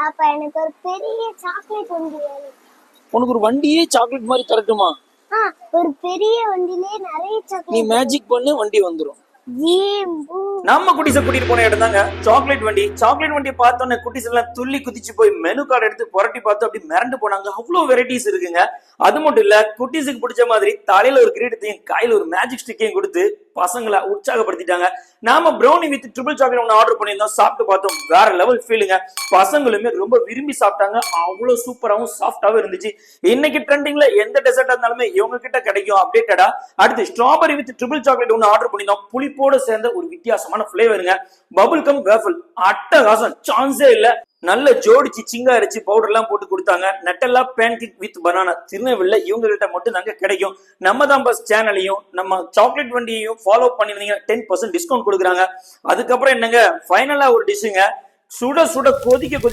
அப்ப எனக்கு ஒரு பெரிய சாக்லேட் வண்டி வேணும். உனக்கு ஒரு வண்டியே சாக்லேட் மாதிரி தரட்டுமா? ஒரு பெரிய வண்டியிலே நிறைய நீ சாக்லேட். மேஜிக் பண்ணு, வண்டி வந்துரும். நம்ம குட்டிஸ கூட்டிட்டு போன இடம் தாங்க சாக்லேட் வண்டி. சாக்லேட் வண்டியை பார்த்தோன்னே குட்டிஸ் எல்லாம் துள்ளி குதிச்சு போய் மெனு கார்டு எடுத்து புரட்டி பார்த்து அப்படி மிரண்டு போனாங்க. அவ்வளவு வெரைட்டிஸ் இருக்குங்க. அது மட்டும் இல்ல, குட்டிஸுக்கு பிடிச்ச மாதிரி தலையில ஒரு கிரீடத்தையும் கையில ஒரு மேஜிக் ஸ்டிக்கையும் கொடுத்து பசங்களை உற்சாகப்படுத்திட்டாங்க. நாம ப்ரௌனி வித் ட்ரிபிள் சாக்லேட் ஒன்று ஆர்டர் பண்ணியிருந்தோம். சாப்பிட்டு பார்த்தோம், வேற லெவல் ஃபீலுங்க. பசங்களுமே ரொம்ப விரும்பி சாப்பிட்டாங்க. அவ்வளவு சூப்பராகவும் சாஃப்டாவும் இருந்துச்சு. இன்னைக்கு ட்ரெண்டிங்ல எந்த டெசர்ட் இருந்தாலுமே இவங்க கிட்ட கிடைக்கும் அப்டேட்டடா. அடுத்து ஸ்ட்ராபெரி வித் ட்ரிபிள் சாக்லேட் ஒன்று ஆர்டர் பண்ணியிருந்தோம். புளிப்போட சேர்ந்த ஒரு வித்தியாசமான பிளேவருங்க. பபுள் கம் வேஃபிள் அட்டகாசம், சான்ஸே இல்ல. நல்ல ஜோடிச்சு சிங்கா அரிச்சு பவுடர் எல்லாம் போட்டு கொடுத்தாங்க. நட்டெல்லா பேன்கேக் வித் பனானா திருநெல்வேலியில இவங்க கிட்ட மட்டும் தாங்க கிடைக்கும். நம்ம தான் பஸ் சேனலையும் நம்ம சாக்லேட் வண்டியையும் ஃபாலோ பண்ணிருந்தீங்க 10% டிஸ்கவுண்ட் கொடுக்குறாங்க. அதுக்கப்புறம் என்னங்க, ஃபைனலா ஒரு டிஷ்ஷுங்க. சுட சுட கொதிக்க